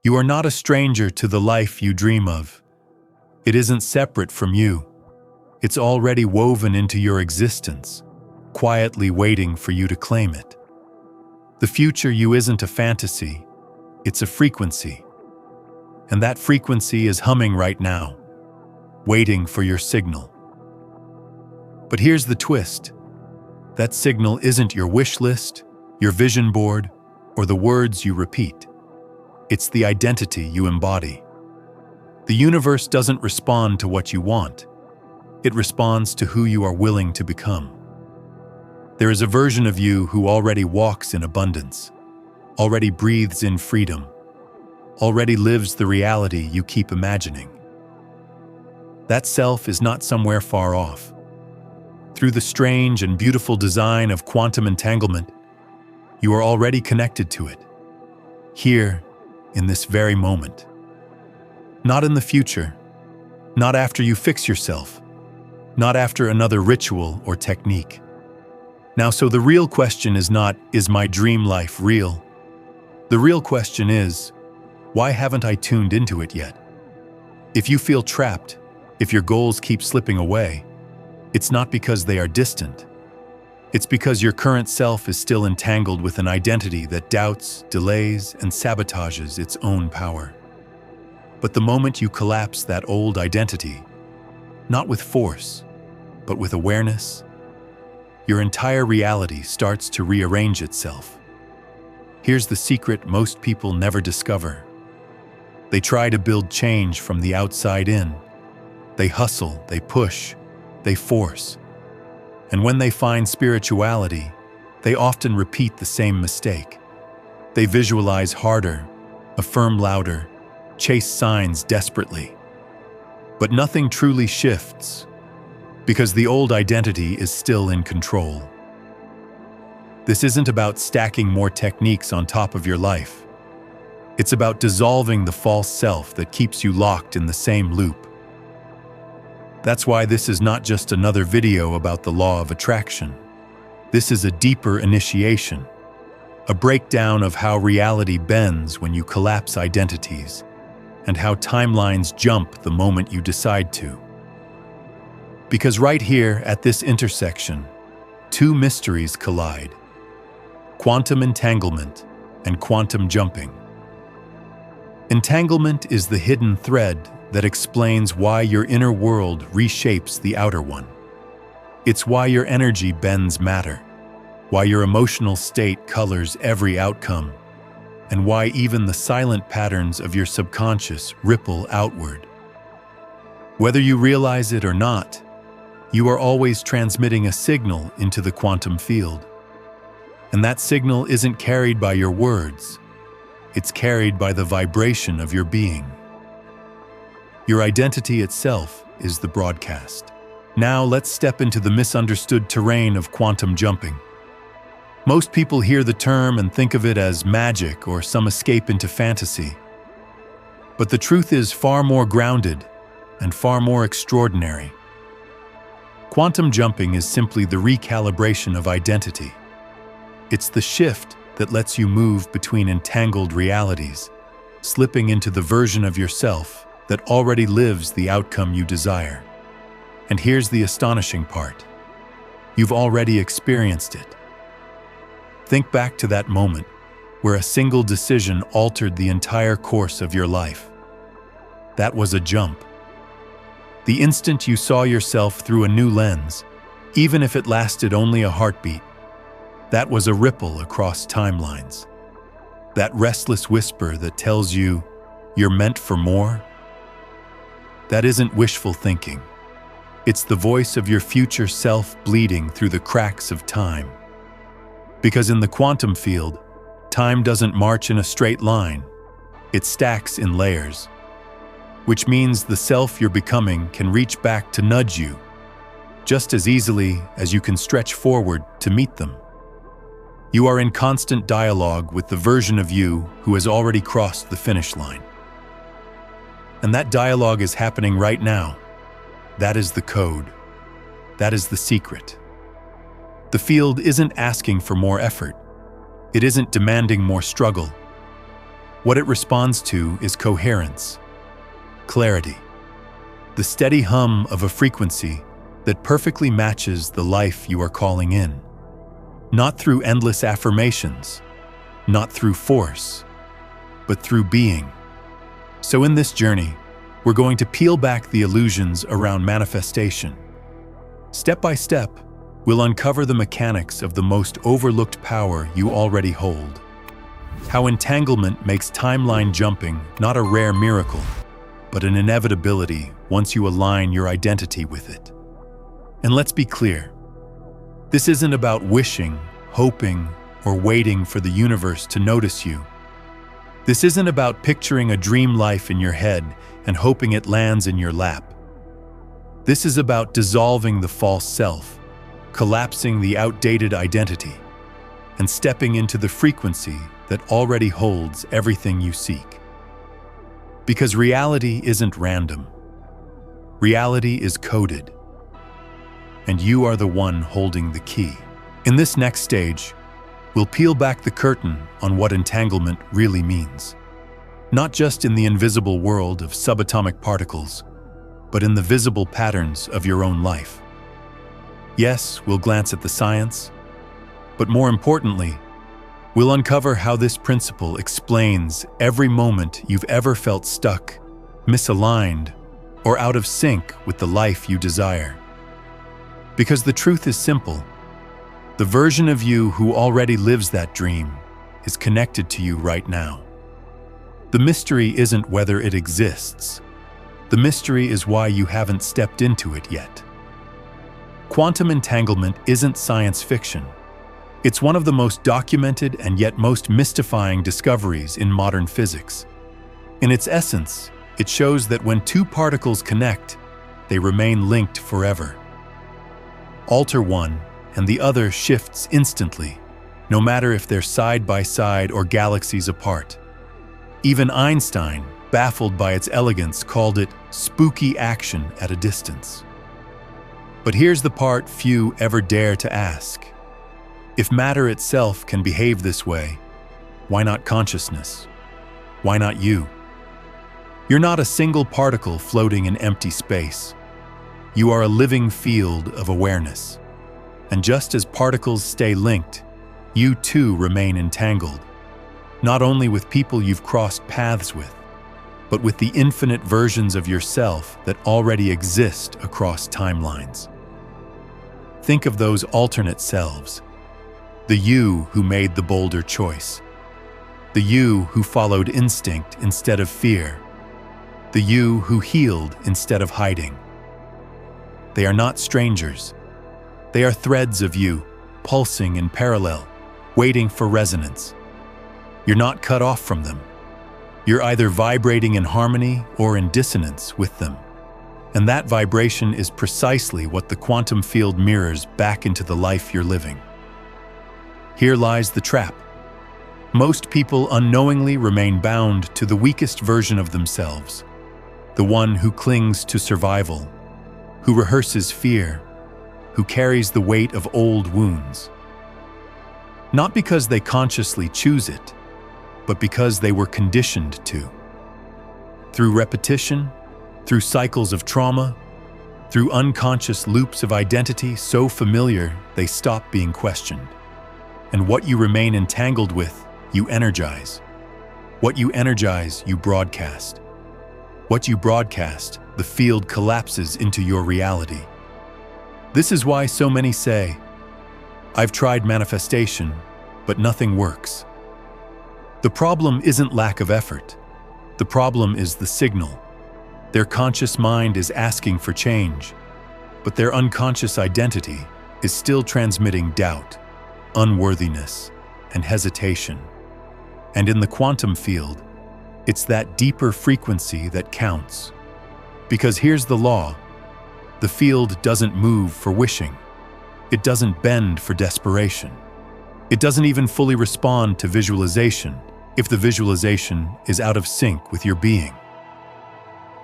You are not a stranger to the life you dream of. It isn't separate from you. It's already woven into your existence, quietly waiting for you to claim it. The future you isn't a fantasy, it's a frequency. And that frequency is humming right now, waiting for your signal. But here's the twist. That signal isn't your wish list, your vision board, or the words you repeat. It's the identity you embody. The universe doesn't respond to what you want. It responds to who you are willing to become. There is a version of you who already walks in abundance, already breathes in freedom, already lives the reality you keep imagining. That self is not somewhere far off. Through the strange and beautiful design of quantum entanglement, you are already connected to it, here, in this very moment. Not in the future, not after you fix yourself, not after another ritual or technique. Now, so the real question is not, is my dream life real? The real question is, why haven't I tuned into it yet? If you feel trapped, if your goals keep slipping away, it's not because they are distant. It's because your current self is still entangled with an identity that doubts, delays, and sabotages its own power. But the moment you collapse that old identity, not with force, but with awareness, your entire reality starts to rearrange itself. Here's the secret most people never discover. They try to build change from the outside in. They hustle, they push, they force. And when they find spirituality, they often repeat the same mistake. They visualize harder, affirm louder, chase signs desperately. But nothing truly shifts, because the old identity is still in control. This isn't about stacking more techniques on top of your life. It's about dissolving the false self that keeps you locked in the same loop. That's why this is not just another video about the law of attraction. This is a deeper initiation, a breakdown of how reality bends when you collapse identities, and how timelines jump the moment you decide to. Because right here at this intersection, two mysteries collide: quantum entanglement and quantum jumping. Entanglement is the hidden thread that explains why your inner world reshapes the outer one. It's why your energy bends matter, why your emotional state colors every outcome, and why even the silent patterns of your subconscious ripple outward. Whether you realize it or not, you are always transmitting a signal into the quantum field. And that signal isn't carried by your words. It's carried by the vibration of your being. Your identity itself is the broadcast. Now let's step into the misunderstood terrain of quantum jumping. Most people hear the term and think of it as magic or some escape into fantasy. But the truth is far more grounded and far more extraordinary. Quantum jumping is simply the recalibration of identity. It's the shift that lets you move between entangled realities, slipping into the version of yourself that already lives the outcome you desire. And here's the astonishing part. You've already experienced it. Think back to that moment where a single decision altered the entire course of your life. That was a jump. The instant you saw yourself through a new lens, even if it lasted only a heartbeat, that was a ripple across timelines. That restless whisper that tells you you're meant for more. That isn't wishful thinking. It's the voice of your future self bleeding through the cracks of time. Because in the quantum field, time doesn't march in a straight line. It stacks in layers. Which means the self you're becoming can reach back to nudge you, just as easily as you can stretch forward to meet them. You are in constant dialogue with the version of you who has already crossed the finish line. And that dialogue is happening right now. That is the code. That is the secret. The field isn't asking for more effort. It isn't demanding more struggle. What it responds to is coherence, clarity, the steady hum of a frequency that perfectly matches the life you are calling in. Not through endless affirmations, not through force, but through being. So in this journey, we're going to peel back the illusions around manifestation. Step by step, we'll uncover the mechanics of the most overlooked power you already hold. How entanglement makes timeline jumping not a rare miracle, but an inevitability once you align your identity with it. And let's be clear, this isn't about wishing, hoping, or waiting for the universe to notice you. This isn't about picturing a dream life in your head and hoping it lands in your lap. This is about dissolving the false self, collapsing the outdated identity, and stepping into the frequency that already holds everything you seek. Because reality isn't random. Reality is coded. And you are the one holding the key. In this next stage, we'll peel back the curtain on what entanglement really means. Not just in the invisible world of subatomic particles, but in the visible patterns of your own life. Yes, we'll glance at the science, but more importantly, we'll uncover how this principle explains every moment you've ever felt stuck, misaligned, or out of sync with the life you desire. Because the truth is simple. The version of you who already lives that dream is connected to you right now. The mystery isn't whether it exists. The mystery is why you haven't stepped into it yet. Quantum entanglement isn't science fiction. It's one of the most documented and yet most mystifying discoveries in modern physics. In its essence, it shows that when two particles connect, they remain linked forever. Alter one, and the other shifts instantly, no matter if they're side by side or galaxies apart. Even Einstein, baffled by its elegance, called it spooky action at a distance. But here's the part few ever dare to ask. If matter itself can behave this way, why not consciousness? Why not you? You're not a single particle floating in empty space. You are a living field of awareness. And just as particles stay linked, you too remain entangled, not only with people you've crossed paths with, but with the infinite versions of yourself that already exist across timelines. Think of those alternate selves, the you who made the bolder choice, the you who followed instinct instead of fear, the you who healed instead of hiding. They are not strangers. They are threads of you, pulsing in parallel, waiting for resonance. You're not cut off from them. You're either vibrating in harmony or in dissonance with them. And that vibration is precisely what the quantum field mirrors back into the life you're living. Here lies the trap. Most people unknowingly remain bound to the weakest version of themselves, the one who clings to survival, who rehearses fear, who carries the weight of old wounds. Not because they consciously choose it, but because they were conditioned to. Through repetition, through cycles of trauma, through unconscious loops of identity so familiar they stop being questioned. And what you remain entangled with, you energize. What you energize, you broadcast. What you broadcast, the field collapses into your reality. This is why so many say, "I've tried manifestation, but nothing works." The problem isn't lack of effort. The problem is the signal. Their conscious mind is asking for change, but their unconscious identity is still transmitting doubt, unworthiness, and hesitation. And in the quantum field, it's that deeper frequency that counts. Because here's the law. The field doesn't move for wishing. It doesn't bend for desperation. It doesn't even fully respond to visualization if the visualization is out of sync with your being.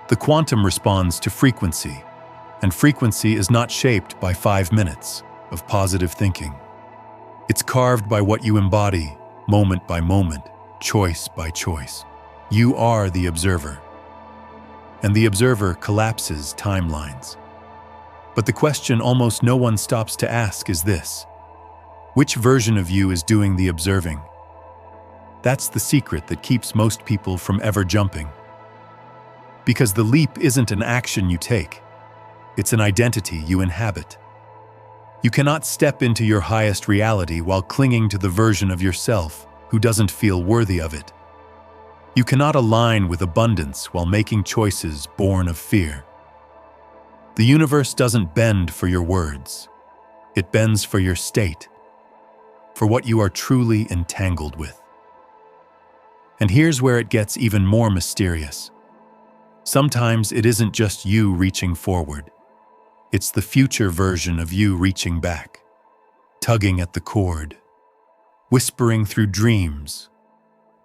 The quantum responds to frequency, and frequency is not shaped by 5 minutes of positive thinking. It's carved by what you embody, moment by moment, choice by choice. You are the observer. And the observer collapses timelines. But the question almost no one stops to ask is this: which version of you is doing the observing? That's the secret that keeps most people from ever jumping. Because the leap isn't an action you take, it's an identity you inhabit. You cannot step into your highest reality while clinging to the version of yourself who doesn't feel worthy of it. You cannot align with abundance while making choices born of fear. The universe doesn't bend for your words. It bends for your state, for what you are truly entangled with. And here's where it gets even more mysterious. Sometimes it isn't just you reaching forward. It's the future version of you reaching back, tugging at the cord, whispering through dreams,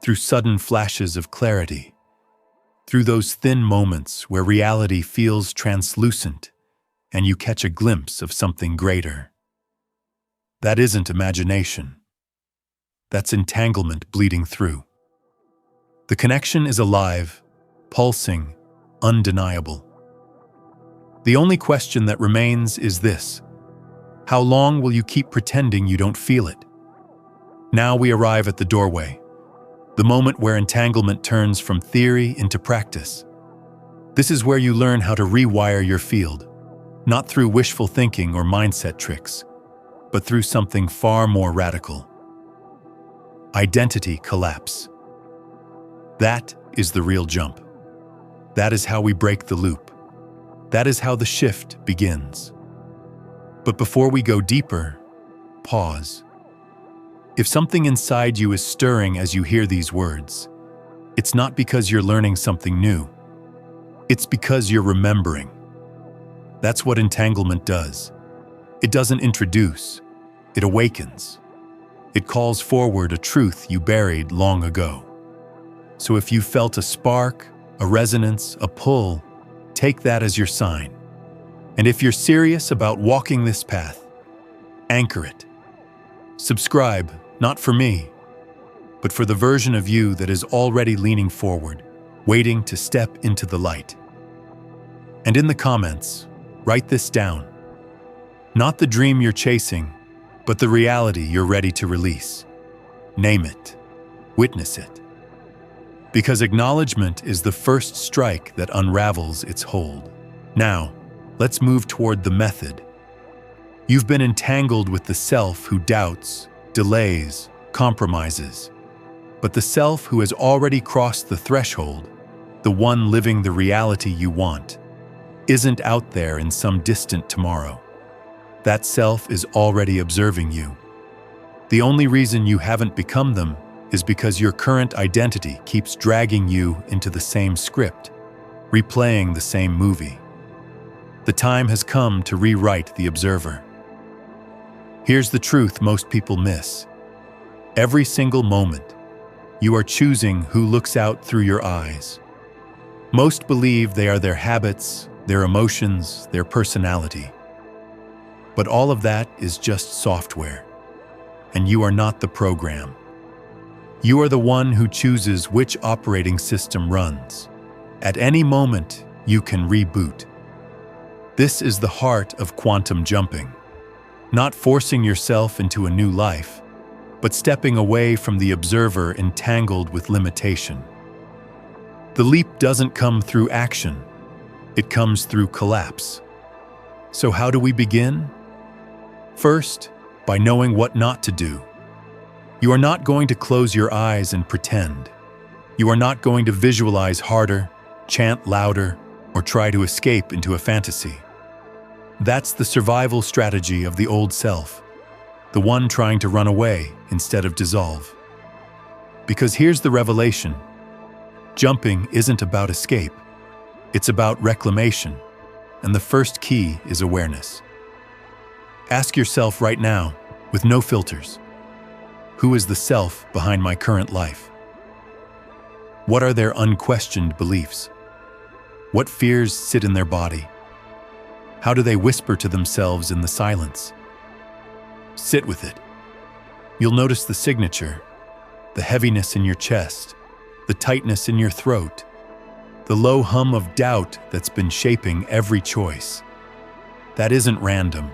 through sudden flashes of clarity, through those thin moments where reality feels translucent and you catch a glimpse of something greater. That isn't imagination. That's entanglement bleeding through. The connection is alive, pulsing, undeniable. The only question that remains is this: how long will you keep pretending you don't feel it? Now we arrive at the doorway, the moment where entanglement turns from theory into practice. This is where you learn how to rewire your field, not through wishful thinking or mindset tricks, but through something far more radical: identity collapse. That is the real jump. That is how we break the loop. That is how the shift begins. But before we go deeper, pause. If something inside you is stirring as you hear these words, it's not because you're learning something new. It's because you're remembering. That's what entanglement does. It doesn't introduce, it awakens. It calls forward a truth you buried long ago. So if you felt a spark, a resonance, a pull, take that as your sign. And if you're serious about walking this path, anchor it. Subscribe, not for me, but for the version of you that is already leaning forward, waiting to step into the light. And in the comments, write this down. Not the dream you're chasing, but the reality you're ready to release. Name it. Witness it. Because acknowledgement is the first strike that unravels its hold. Now, let's move toward the method. You've been entangled with the self who doubts, delays, compromises. But the self who has already crossed the threshold, the one living the reality you want, isn't out there in some distant tomorrow. That self is already observing you. The only reason you haven't become them is because your current identity keeps dragging you into the same script, replaying the same movie. The time has come to rewrite the observer. Here's the truth most people miss. Every single moment, you are choosing who looks out through your eyes. Most believe they are their habits, their emotions, their personality. But all of that is just software, and you are not the program. You are the one who chooses which operating system runs. At any moment, you can reboot. This is the heart of quantum jumping. Not forcing yourself into a new life, but stepping away from the observer entangled with limitation. The leap doesn't come through action. It comes through collapse. So how do we begin? First, by knowing what not to do. You are not going to close your eyes and pretend. You are not going to visualize harder, chant louder, or try to escape into a fantasy. That's the survival strategy of the old self, the one trying to run away instead of dissolve. Because here's the revelation: jumping isn't about escape, it's about reclamation, and the first key is awareness. Ask yourself right now, with no filters, who is the self behind my current life? What are their unquestioned beliefs? What fears sit in their body? How do they whisper to themselves in the silence? Sit with it. You'll notice the signature, the heaviness in your chest, the tightness in your throat, the low hum of doubt that's been shaping every choice. That isn't random.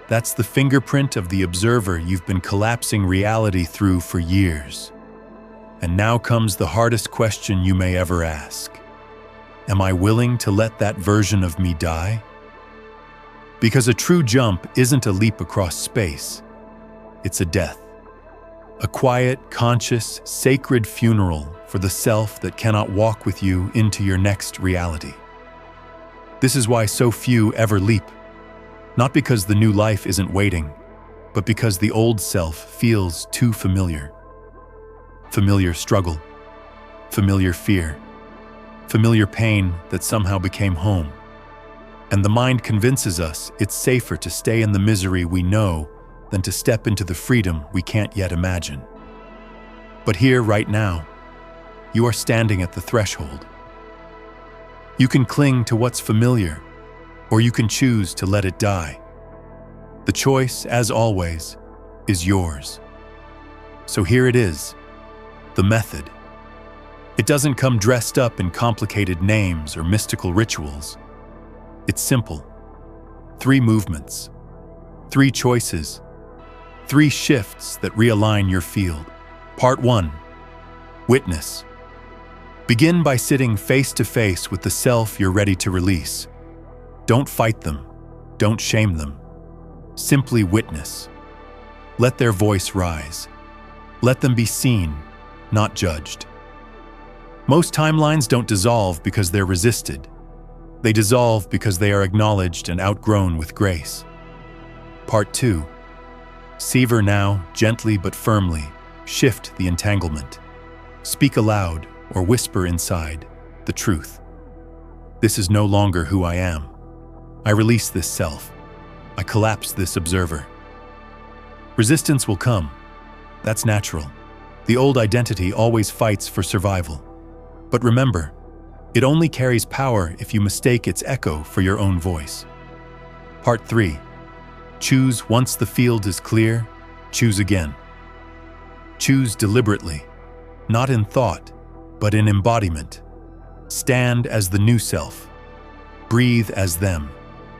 That's the fingerprint of the observer you've been collapsing reality through for years. And now comes the hardest question you may ever ask. Am I willing to let that version of me die? Because a true jump isn't a leap across space. It's a death. A quiet, conscious, sacred funeral for the self that cannot walk with you into your next reality. This is why so few ever leap. Not because the new life isn't waiting, but because the old self feels too familiar. Familiar struggle, familiar fear, familiar pain that somehow became home. And the mind convinces us it's safer to stay in the misery we know than to step into the freedom we can't yet imagine. But here, right now, you are standing at the threshold. You can cling to what's familiar, or you can choose to let it die. The choice, as always, is yours. So here it is, the method. It doesn't come dressed up in complicated names or mystical rituals. It's simple. 3 movements, 3 choices, 3 shifts that realign your field. Part 1. Witness. Begin by sitting face to face with the self you're ready to release. Don't fight them. Don't shame them. Simply witness. Let their voice rise. Let them be seen, not judged. Most timelines don't dissolve because they're resisted. They dissolve because they are acknowledged and outgrown with grace. Part 2. Sever now, gently but firmly. Shift the entanglement. Speak aloud or whisper inside the truth. This is no longer who I am. I release this self. I collapse this observer. Resistance will come. That's natural. The old identity always fights for survival. But remember, it only carries power if you mistake its echo for your own voice. Part 3. Choose once the field is clear. Choose again. Choose deliberately, not in thought, but in embodiment. Stand as the new self. Breathe as them.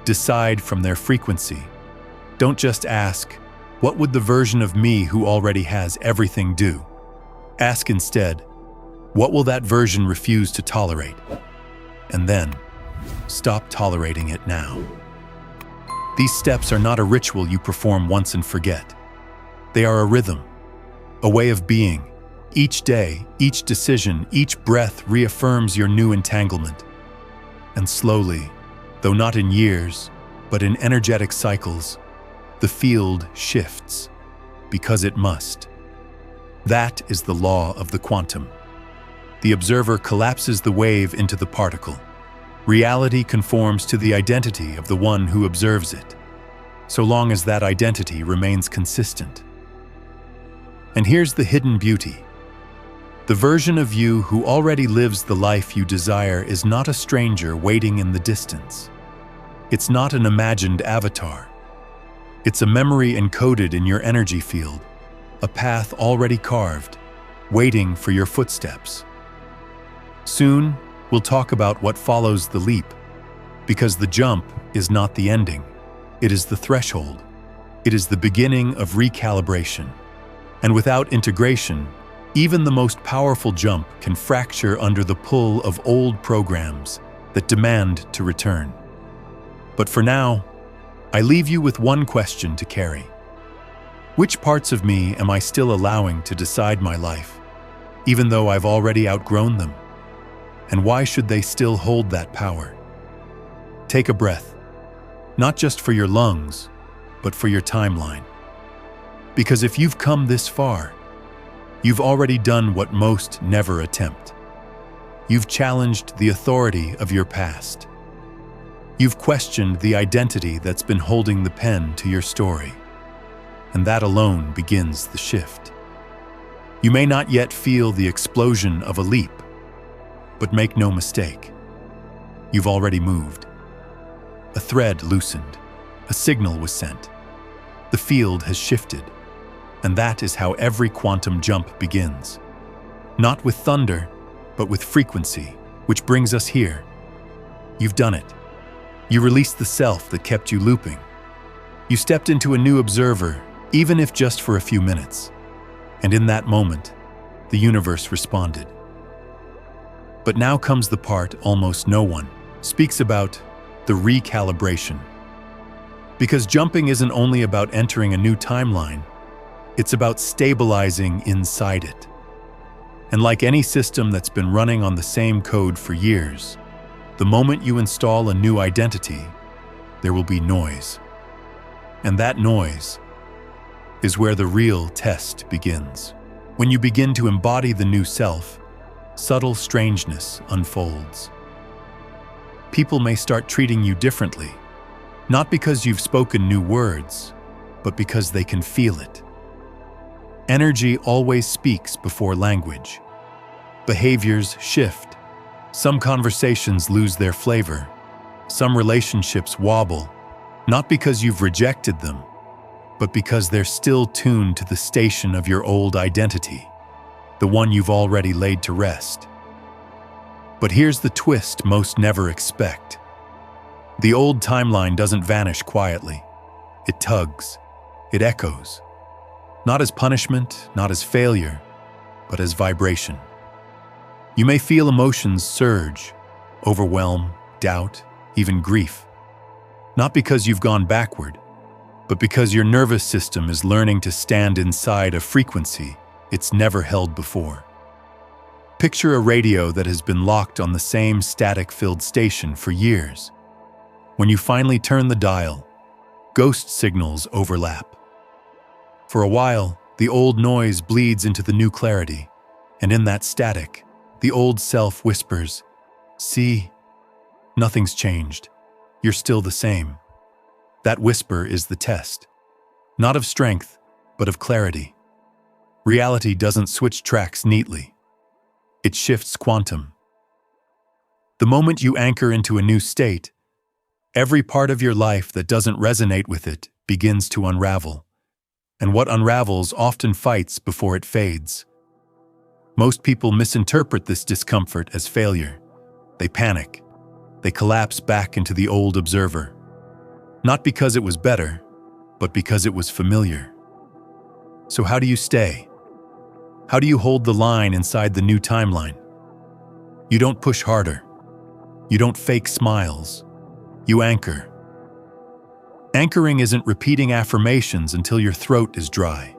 Decide from their frequency. Don't just ask, what would the version of me who already has everything do? Ask instead, what will that version refuse to tolerate? And then, stop tolerating it now. These steps are not a ritual you perform once and forget. They are a rhythm, a way of being. Each day, each decision, each breath reaffirms your new entanglement. And slowly, though not in years, but in energetic cycles, the field shifts, because it must. That is the law of the quantum. The observer collapses the wave into the particle. Reality conforms to the identity of the one who observes it, so long as that identity remains consistent. And here's the hidden beauty. The version of you who already lives the life you desire is not a stranger waiting in the distance. It's not an imagined avatar. It's a memory encoded in your energy field, a path already carved, waiting for your footsteps. Soon, we'll talk about what follows the leap, because the jump is not the ending. It is the threshold. It is the beginning of recalibration. And without integration, even the most powerful jump can fracture under the pull of old programs that demand to return. But for now, I leave you with one question to carry. Which parts of me am I still allowing to decide my life, even though I've already outgrown them? And why should they still hold that power? Take a breath, not just for your lungs, but for your timeline. Because if you've come this far, you've already done what most never attempt. You've challenged the authority of your past. You've questioned the identity that's been holding the pen to your story. And that alone begins the shift. You may not yet feel the explosion of a leap, but make no mistake, you've already moved. A thread loosened, a signal was sent. The field has shifted, and that is how every quantum jump begins. Not with thunder, but with frequency, which brings us here. You've done it. You released the self that kept you looping. You stepped into a new observer, even if just for a few minutes. And in that moment, the universe responded. But now comes the part almost no one speaks about: the recalibration. Because jumping isn't only about entering a new timeline, it's about stabilizing inside it. And like any system that's been running on the same code for years, the moment you install a new identity, there will be noise. And that noise is where the real test begins. When you begin to embody the new self, subtle strangeness unfolds. People may start treating you differently, not because you've spoken new words, but because they can feel it. Energy always speaks before language. Behaviors shift. Some conversations lose their flavor. Some relationships wobble, not because you've rejected them, but because they're still tuned to the station of your old identity, the one you've already laid to rest. But here's the twist most never expect. The old timeline doesn't vanish quietly. It tugs. It echoes. Not as punishment, not as failure, but as vibration. You may feel emotions surge, overwhelm, doubt, even grief. Not because you've gone backward, but because your nervous system is learning to stand inside a frequency it's never held before. Picture a radio that has been locked on the same static-filled station for years. When you finally turn the dial, ghost signals overlap. For a while, the old noise bleeds into the new clarity, and in that static, the old self whispers, "See, nothing's changed. You're still the same." That whisper is the test, not of strength, but of clarity. Reality doesn't switch tracks neatly. It shifts quantum. The moment you anchor into a new state, every part of your life that doesn't resonate with it begins to unravel. And what unravels often fights before it fades. Most people misinterpret this discomfort as failure. They panic. They collapse back into the old observer. Not because it was better, but because it was familiar. So how do you stay? How do you hold the line inside the new timeline? You don't push harder. You don't fake smiles. You anchor. Anchoring isn't repeating affirmations until your throat is dry.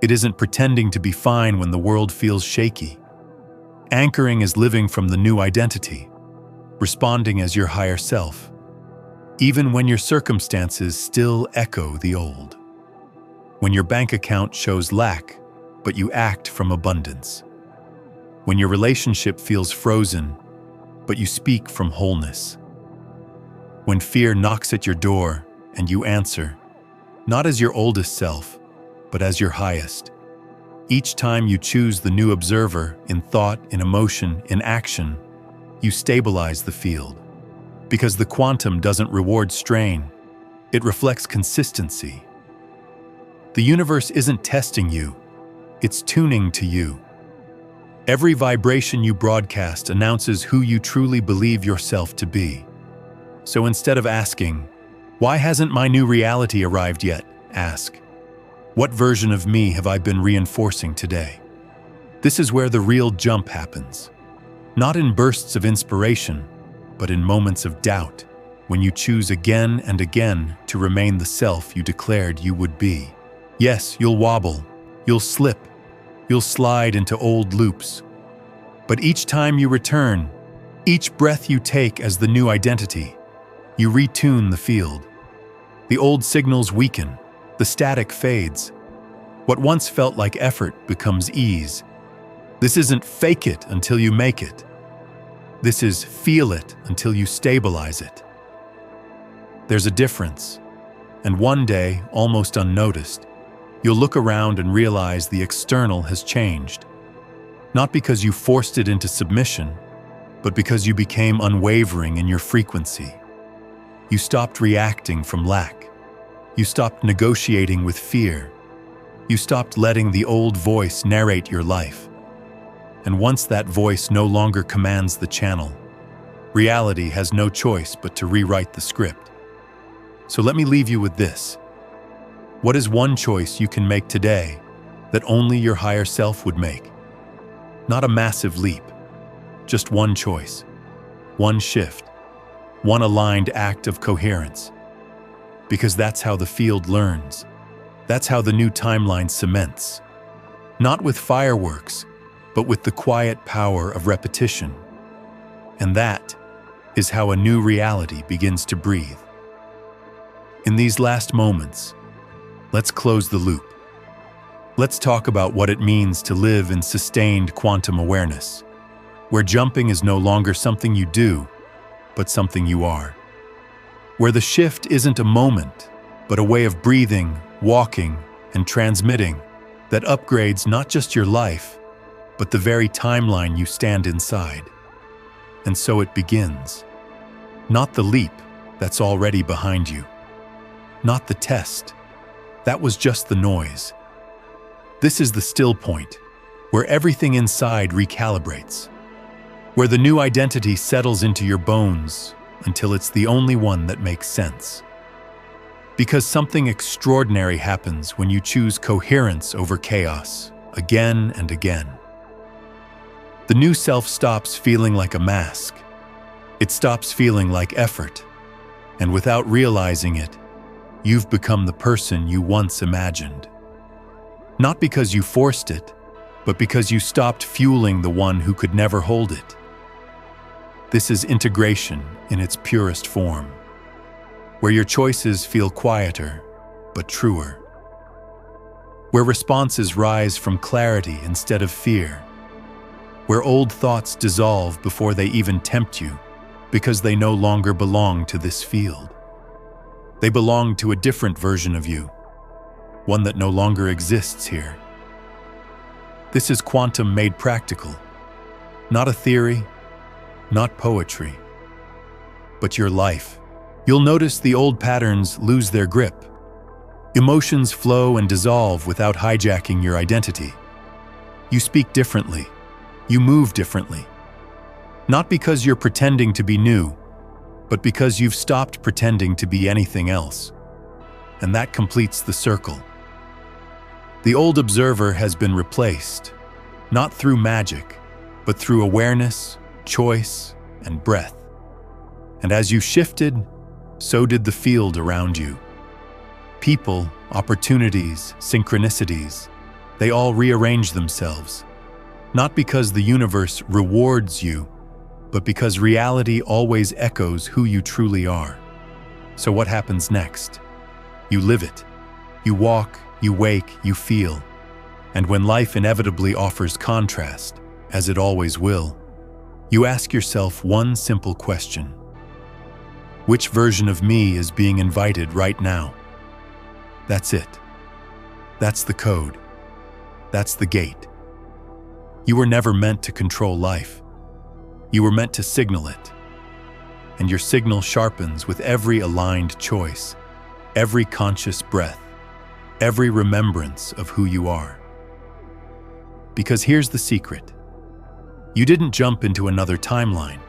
It isn't pretending to be fine when the world feels shaky. Anchoring is living from the new identity, responding as your higher self, even when your circumstances still echo the old. When your bank account shows lack, but you act from abundance. When your relationship feels frozen, but you speak from wholeness. When fear knocks at your door, and you answer, not as your oldest self, but as your highest. Each time you choose the new observer in thought, in emotion, in action, you stabilize the field. Because the quantum doesn't reward strain, it reflects consistency. The universe isn't testing you, it's tuning to you. Every vibration you broadcast announces who you truly believe yourself to be. So instead of asking, "Why hasn't my new reality arrived yet?" ask, "What version of me have I been reinforcing today?" This is where the real jump happens. Not in bursts of inspiration, but in moments of doubt, when you choose again and again to remain the self you declared you would be. Yes, you'll wobble, you'll slip, you'll slide into old loops. But each time you return, each breath you take as the new identity, you retune the field. The old signals weaken, the static fades. What once felt like effort becomes ease. This isn't fake it until you make it. This is feel it until you stabilize it. There's a difference, and one day, almost unnoticed, you'll look around and realize the external has changed. Not because you forced it into submission, but because you became unwavering in your frequency. You stopped reacting from lack. You stopped negotiating with fear. You stopped letting the old voice narrate your life. And once that voice no longer commands the channel, reality has no choice but to rewrite the script. So let me leave you with this. What is one choice you can make today that only your higher self would make? Not a massive leap, just one choice, one shift, one aligned act of coherence. Because that's how the field learns. That's how the new timeline cements. Not with fireworks, but with the quiet power of repetition. And that is how a new reality begins to breathe. In these last moments, let's close the loop. Let's talk about what it means to live in sustained quantum awareness, where jumping is no longer something you do, but something you are. Where the shift isn't a moment, but a way of breathing, walking, and transmitting that upgrades not just your life, but the very timeline you stand inside. And so it begins. Not the leap that's already behind you. Not the test. That was just the noise. This is the still point, where everything inside recalibrates, where the new identity settles into your bones until it's the only one that makes sense. Because something extraordinary happens when you choose coherence over chaos, again and again. The new self stops feeling like a mask. It stops feeling like effort. And without realizing it, you've become the person you once imagined. Not because you forced it, but because you stopped fueling the one who could never hold it. This is integration in its purest form, where your choices feel quieter, but truer. Where responses rise from clarity instead of fear. Where old thoughts dissolve before they even tempt you, because they no longer belong to this field. They belong to a different version of you, one that no longer exists here. This is quantum made practical, not a theory, not poetry, but your life. You'll notice the old patterns lose their grip. Emotions flow and dissolve without hijacking your identity. You speak differently. You move differently. Not because you're pretending to be new, but because you've stopped pretending to be anything else. And that completes the circle. The old observer has been replaced, not through magic, but through awareness, choice, and breath. And as you shifted, so did the field around you. People, opportunities, synchronicities, they all rearrange themselves. Not because the universe rewards you, but because reality always echoes who you truly are. So what happens next? You live it. You walk, you wake, you feel. And when life inevitably offers contrast, as it always will, you ask yourself one simple question. Which version of me is being invited right now? That's it. That's the code. That's the gate. You were never meant to control life. You were meant to signal it. And your signal sharpens with every aligned choice, every conscious breath, every remembrance of who you are. Because here's the secret. You didn't jump into another timeline.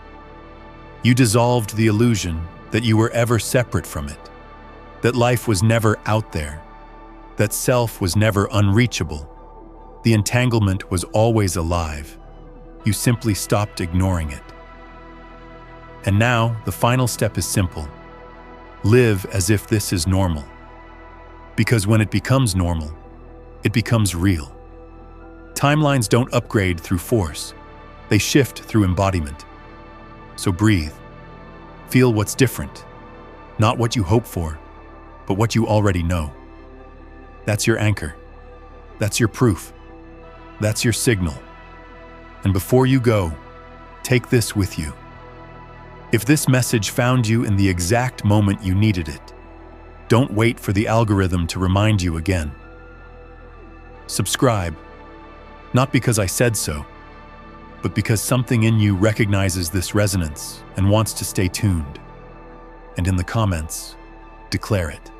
You dissolved the illusion that you were ever separate from it, that life was never out there, that self was never unreachable. The entanglement was always alive. You simply stopped ignoring it. And now, the final step is simple. Live as if this is normal. Because when it becomes normal, it becomes real. Timelines don't upgrade through force. They shift through embodiment. So breathe. Feel what's different. Not what you hope for, but what you already know. That's your anchor. That's your proof. That's your signal. And before you go, take this with you. If this message found you in the exact moment you needed it, don't wait for the algorithm to remind you again. Subscribe, not because I said so, but because something in you recognizes this resonance and wants to stay tuned. And in the comments, declare it.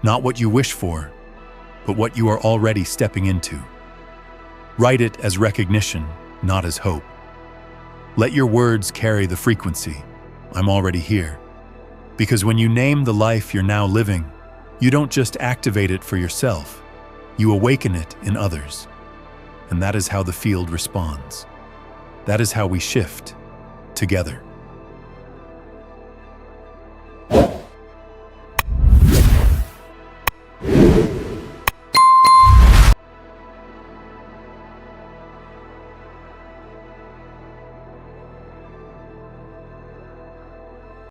Not what you wish for, but what you are already stepping into. Write it as recognition, not as hope. Let your words carry the frequency, I'm already here. Because when you name the life you're now living, you don't just activate it for yourself, you awaken it in others. And that is how the field responds. That is how we shift, together.